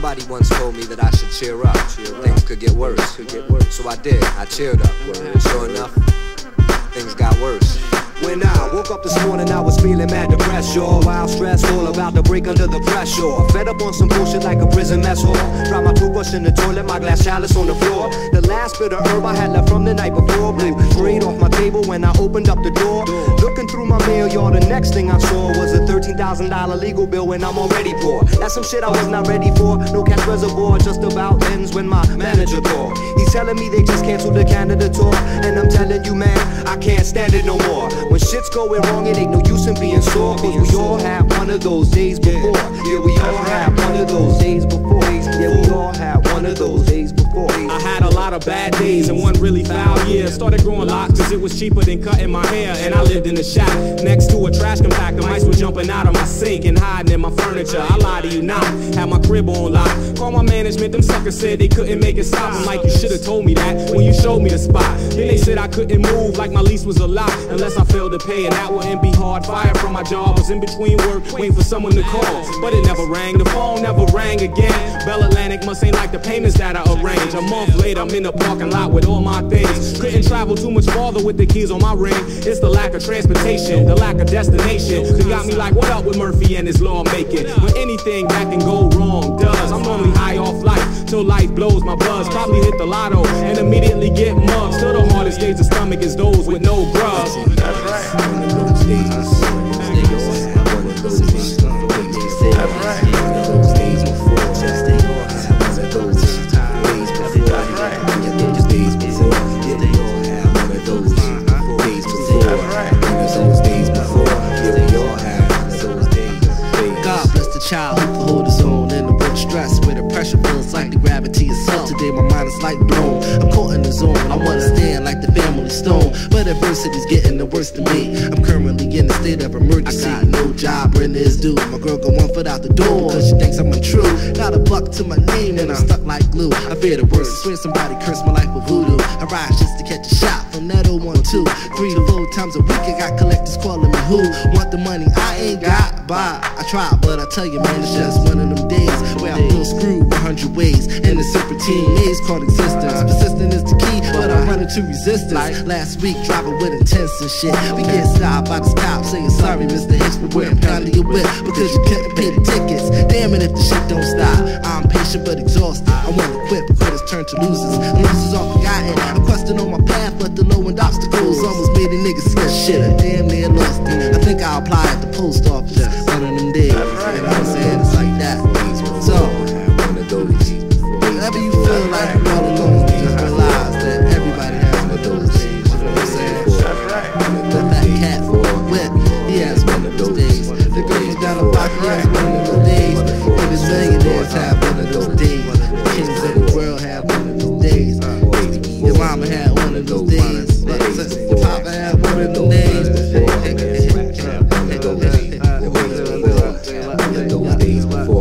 Somebody once told me that I should cheer up. Things could get worse. So I did. I cheered up. Sure enough, things got worse. When I woke up this morning, I was feeling mad depressed, y'all. Wild stress, all about to break under the pressure. Fed up on some bullshit like a prison mess hall. Dropped my toothbrush in the toilet, my glass chalice on the floor. The last bit of herb I had left from the night before blew straight off my table when I opened up the door. Looking through my mail, y'all, the next thing I saw was a $13,000 legal bill when I'm already poor. That's some shit I was not ready for. No cash reservoir, just about ends when my manager called. He's telling me they just canceled the Canada tour, and I'm telling you, man, I can't stand it no more. When shit's going wrong, it ain't no use in being sore, cause we all have one of those days before. Yeah, we all have one of those days before. Yeah, we all have one of those days before. I had a lot of bad days and one really foul year. Started growing locks cause it was cheaper than cutting my hair. And I lived in a shack next to a trash compactor. Mice were jumping out of my sink and hiding in my furniture. I lie to you not, had my crib on lock. Call my management, them suckers said they couldn't make it stop. I'm like, you should've told me that when you showed me the spot. Then they said I couldn't move like my lease was a lot unless I failed to pay, and that wouldn't be hard. Fired from my job, was in between work, waiting for someone to call, but it never rang. The phone never rang again. Bell Atlantic must ain't like the payments that I arranged. A month later, I'm in the parking lot with all my things. Couldn't travel too much farther with the keys on my ring. It's the lack of transportation, the lack of destination, that got me like, what up with Murphy and his lawmaking? When anything that can go wrong does. I'm normally high off life till life blows my buzz. Probably hit the lotto and immediately get mugged. Still the hardest days of stomach is those with no grubs. That's right. One of those days. One of those days. That's right. One of those days before. Just they all have one of those days before. That's right. One of those days before. Yeah, they all have one of those days before. That's right. One of those days before. Yeah, we all have one of those days. God bless the child who can hold his own in the work stress where the pressure feels like the gravity is sun. Today my mind is like blown. I'm caught in the zone. I wanna stand like the family stone, but adversity's getting the worst of me. I'm currently in a state of emergency. I got no job, rent is due. My girl got 1 foot out the door cause she thinks I'm untrue. Got a buck to my name and I'm stuck like glue. I fear the worst, I swear somebody cursed my life with voodoo. I ride just to catch a shot from that 012. 3 to 4 times a week I got collectors calling me who want the money I ain't got. Bye. I try, but I tell you man, it's just one of them days where I feel screwed 100 ways in the serpentine maze called existence. Persistent is the key, but I'm running to resistance. Last week driving with intense and shit. We get stopped by the cops saying sorry Mr. Hicks for wearing pound of your whip because you couldn't pay the tickets. Damn it if the shit don't stop. I'm patient but exhausted. I wanna quit but quitters turn to losers. And losers are forgotten. I'm questing on my path but the low end obstacles almost made a nigga skip shit. I damn near lost it. I think I'll apply at the post office one of them days. You know what I'm saying? It's like that. So whenever you feel like you're all alone, just realize that everybody has one of those days. You know what I'm saying? Let that cat for a whip, he has one of those days. The girl down the block, he has one of those days. Even millionaires have one of those days. The kings of the world have one of those days. Your mama had one of those days. Your papa had one of those days. One of those days before.